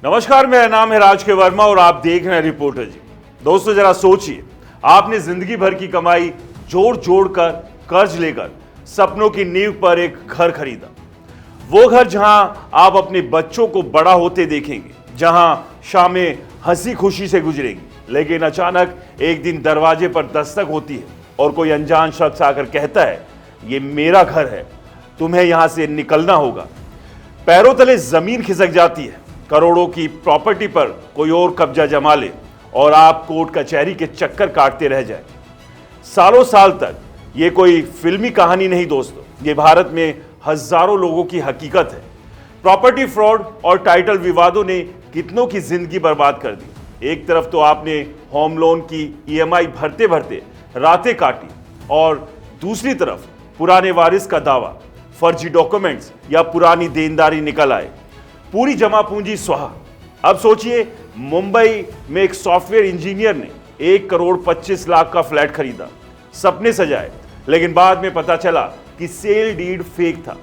नमस्कार, मेरा नाम है राज के वर्मा और आप देख रहे हैं रिपोर्टर जी। दोस्तों जरा सोचिए, आपने जिंदगी भर की कमाई जोड़ जोड़ कर कर्ज लेकर सपनों की नींव पर एक घर खरीदा। वो घर जहां आप अपने बच्चों को बड़ा होते देखेंगे, जहां शामें हंसी खुशी से गुजरेंगी। लेकिन अचानक एक दिन दरवाजे पर दस्तक होती है और कोई अनजान शख्स आकर कहता है, ये मेरा घर है, तुम्हें यहां से निकलना होगा। पैरों तले जमीन खिसक जाती है, करोड़ों की प्रॉपर्टी पर कोई और कब्जा जमा ले और आप कोर्ट कचहरी के चक्कर काटते रह जाए सालों साल तक। ये कोई फिल्मी कहानी नहीं दोस्तों, ये भारत में हजारों लोगों की हकीकत है। प्रॉपर्टी फ्रॉड और टाइटल विवादों ने कितनों की जिंदगी बर्बाद कर दी। एक तरफ तो आपने होम लोन की ईएमआई भरते भरते रातें काटी और दूसरी तरफ पुराने वारिस का दावा, फर्जी डॉक्यूमेंट्स या पुरानी देनदारी निकल आए, पूरी जमा पूंजी स्वाहा। अब सोचिए, मुंबई में एक सॉफ्टवेयर इंजीनियर ने 1,25,00,000 का फ्लैट खरीदा, सपने सजाए, लेकिन बाद में पता चला कि सेल डीड फेक था।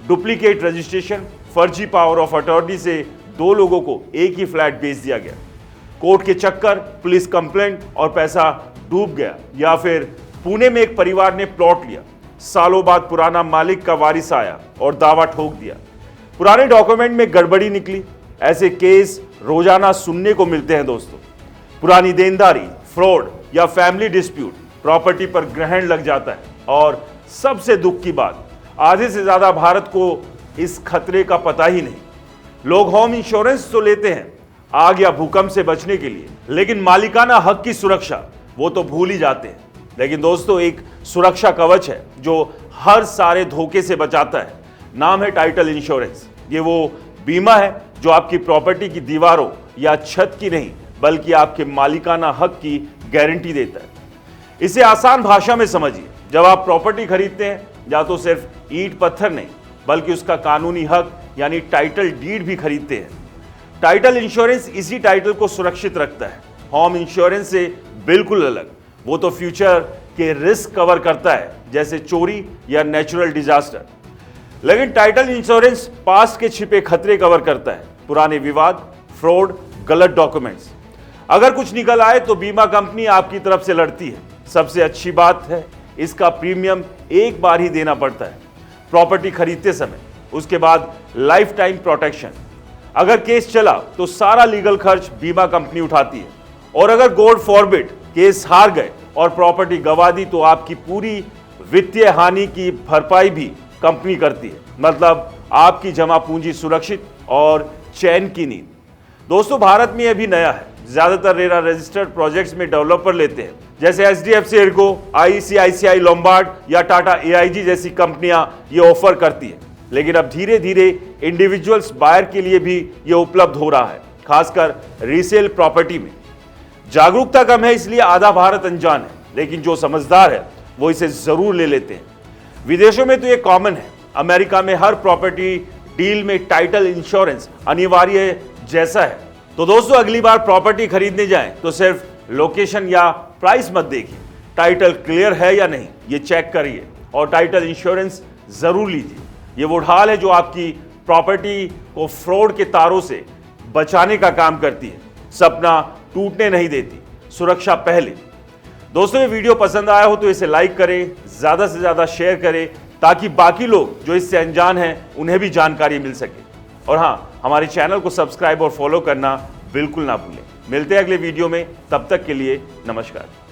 डुप्लीकेट रजिस्ट्रेशन, फर्जी पावर ऑफ अटॉर्नी से 2 लोगों को एक ही फ्लैट बेच दिया गया। कोर्ट के चक्कर, पुलिस कंप्लेंट और पैसा डूब गया। या फिर पुणे में एक परिवार ने प्लॉट लिया, सालों बाद पुराना मालिक का वारिस आया और दावा ठोक दिया, पुराने डॉक्यूमेंट में गड़बड़ी निकली। ऐसे केस रोजाना सुनने को मिलते हैं दोस्तों। पुरानी देनदारी, फ्रॉड या फैमिली डिस्प्यूट, प्रॉपर्टी पर ग्रहण लग जाता है। और सबसे दुख की बात, आधे से ज्यादा भारत को इस खतरे का पता ही नहीं। लोग होम इंश्योरेंस तो लेते हैं आग या भूकंप से बचने के लिए, लेकिन मालिकाना हक की सुरक्षा वो तो भूल ही जाते हैं। लेकिन दोस्तों, एक सुरक्षा कवच है जो हर सारे धोखे से बचाता है। नाम है टाइटल इंश्योरेंस। ये वो बीमा है जो आपकी प्रॉपर्टी की दीवारों या छत की नहीं, बल्कि आपके मालिकाना हक की गारंटी देता है। इसे आसान भाषा में समझिए, जब आप प्रॉपर्टी खरीदते हैं, या तो सिर्फ ईंट पत्थर नहीं, बल्कि उसका कानूनी हक यानी टाइटल डीड भी खरीदते हैं। टाइटल इंश्योरेंस इसी टाइटल को सुरक्षित रखता है। होम इंश्योरेंस से बिल्कुल अलग। वो तो फ्यूचर के रिस्क कवर करता है, जैसे चोरी या नेचुरल डिजास्टर। लेकिन टाइटल इंश्योरेंस पास्ट के छिपे खतरे कवर करता है, पुराने विवाद, फ्रॉड, गलत डॉक्यूमेंट्स। अगर कुछ निकल आए तो बीमा कंपनी आपकी तरफ से लड़ती है। सबसे अच्छी बात है, इसका प्रीमियम एक बार ही देना पड़ता है, प्रॉपर्टी खरीदते समय। उसके बाद लाइफ टाइम प्रोटेक्शन। अगर केस चला तो सारा लीगल खर्च बीमा कंपनी उठाती है। और अगर गॉड फॉरबिड केस हार गए और प्रॉपर्टी गंवा दी, तो आपकी पूरी वित्तीय हानि की भरपाई भी कंपनी करती है। मतलब आपकी जमा पूंजी सुरक्षित और चैन की नींद। दोस्तों, भारत में यह भी नया है। ज्यादातर रेरा रजिस्टर्ड प्रोजेक्ट्स में डेवलपर लेते हैं, जैसे एचडीएफसी एर्गो, आईसीआईसीआई लोम्बार्ड या टाटा एआईजी जैसी कंपनियां ये ऑफर करती है। लेकिन अब धीरे धीरे इंडिविजुअल्स बायर के लिए भी ये उपलब्ध हो रहा है, खासकर रीसेल प्रॉपर्टी में। जागरूकता कम है, इसलिए आधा भारत अनजान है, लेकिन जो समझदार है वो इसे जरूर ले लेते हैं। विदेशों में तो ये कॉमन है। अमेरिका में हर प्रॉपर्टी डील में टाइटल इंश्योरेंस अनिवार्य जैसा है। तो दोस्तों, अगली बार प्रॉपर्टी खरीदने जाएं तो सिर्फ लोकेशन या प्राइस मत देखिए, टाइटल क्लियर है या नहीं ये चेक करिए और टाइटल इंश्योरेंस जरूर लीजिए। ये वो ढाल है जो आपकी प्रॉपर्टी को फ्रॉड के तारों से बचाने का काम करती है, सपना टूटने नहीं देती। सुरक्षा पहले। दोस्तों, ये वीडियो पसंद आया हो तो इसे लाइक करें, ज्यादा से ज्यादा शेयर करें, ताकि बाकी लोग जो इससे अनजान हैं उन्हें भी जानकारी मिल सके। और हाँ, हमारे चैनल को सब्सक्राइब और फॉलो करना बिल्कुल ना भूलें। मिलते हैं अगले वीडियो में, तब तक के लिए नमस्कार।